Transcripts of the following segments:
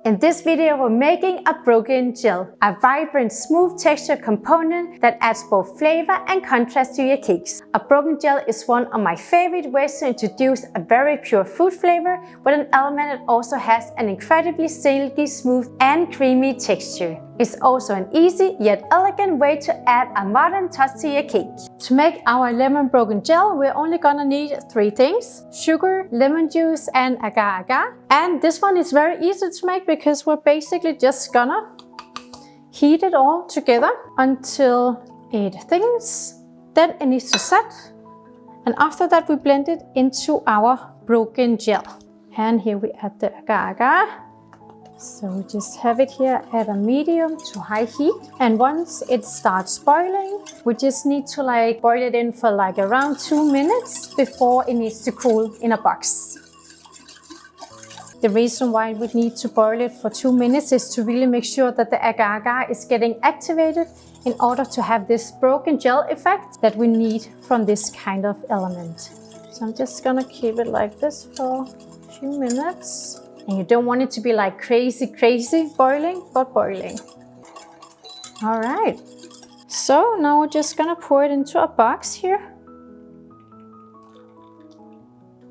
In this video, we're making a broken gel, a vibrant, smooth texture component that adds both flavor and contrast to your cakes. A broken gel is one of my favorite ways to introduce a very pure food flavor with an element that also has an incredibly silky, smooth and creamy texture. It's also an easy yet elegant way to add a modern touch to your cake. To make our lemon broken gel, we're only gonna need 3 things: sugar, lemon juice and agar. And this one is very easy to make because we're basically just gonna heat it all together until it thickens. Then it needs to set. And after that we blend it into our broken gel. And here we add the agar. So we just have it here at a medium to high heat. And once it starts boiling, we just need to boil it in for around 2 minutes before it needs to cool in a box. The reason why we need to boil it for 2 minutes is to really make sure that the agar is getting activated in order to have this broken gel effect that we need from this kind of element. So I'm just gonna keep it like this for a few minutes. And you don't want it to be crazy boiling, but boiling. All right. So now we're just gonna pour it into a box here,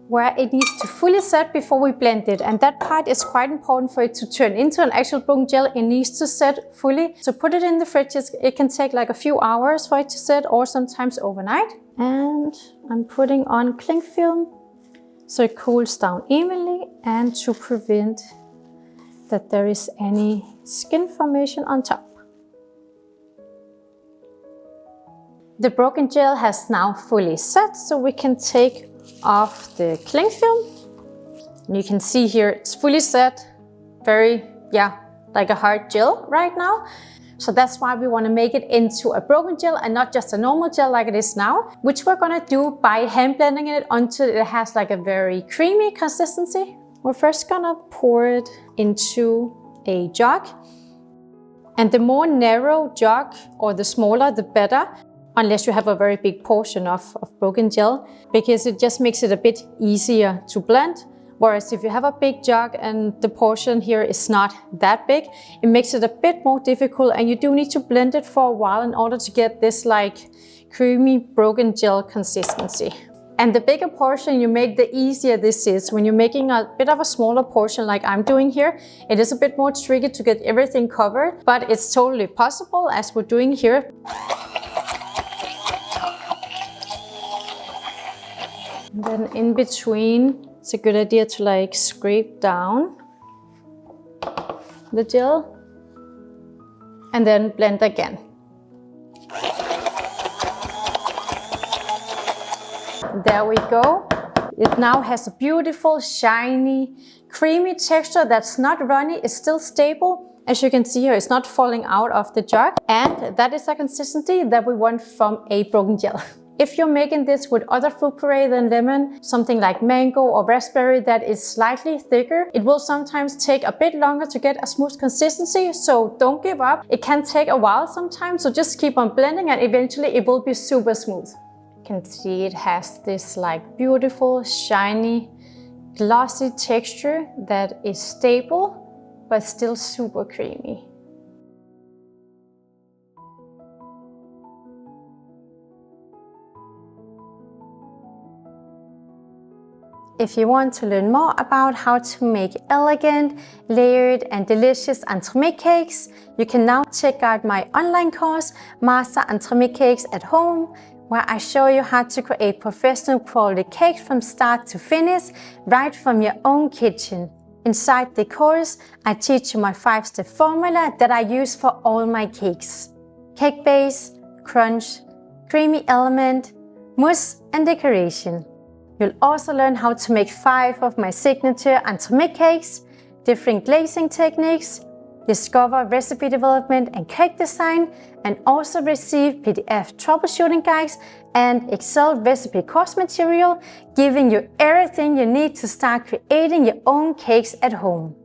where it needs to fully set before we blend it. And that part is quite important for it to turn into an actual broken gel. It needs to set fully. So put it in the fridge. It can take a few hours for it to set, or sometimes overnight. And I'm putting on cling film so it cools down evenly and to prevent that there is any skin formation on top. The broken gel has now fully set, so we can take off the cling film. And you can see here it's fully set, very, like a hard gel right now. So that's why we want to make it into a broken gel and not just a normal gel like it is now, which we're going to do by hand blending it until it has a very creamy consistency. We're first going to pour it into a jug. And the more narrow jug or the smaller, the better, unless you have a very big portion of broken gel, because it just makes it a bit easier to blend. Whereas if you have a big jug and the portion here is not that big, it makes it a bit more difficult, and you do need to blend it for a while in order to get this creamy broken gel consistency. And the bigger portion you make, the easier this is. When you're making a bit of a smaller portion like I'm doing here, it is a bit more tricky to get everything covered, but it's totally possible as we're doing here. And then in between, it's a good idea to scrape down the gel and then blend again. There we go. It now has a beautiful, shiny, creamy texture that's not runny, it's still stable. As you can see here, it's not falling out of the jug, and that is a consistency that we want from a broken gel. If you're making this with other fruit puree than lemon, something like mango or raspberry that is slightly thicker, it will sometimes take a bit longer to get a smooth consistency, so don't give up. It can take a while sometimes, so just keep on blending and eventually it will be super smooth. You can see it has this beautiful, shiny, glossy texture that is stable, but still super creamy. If you want to learn more about how to make elegant, layered and delicious entremet cakes, you can now check out my online course, Master Entremet Cakes at Home, where I show you how to create professional quality cakes from start to finish, right from your own kitchen. Inside the course, I teach you my 5-step formula that I use for all my cakes: cake base, crunch, creamy element, mousse and decoration. You'll also learn how to make 5 of my signature entremet cakes, different glazing techniques, discover recipe development and cake design, and also receive PDF troubleshooting guides and Excel recipe course material, giving you everything you need to start creating your own cakes at home.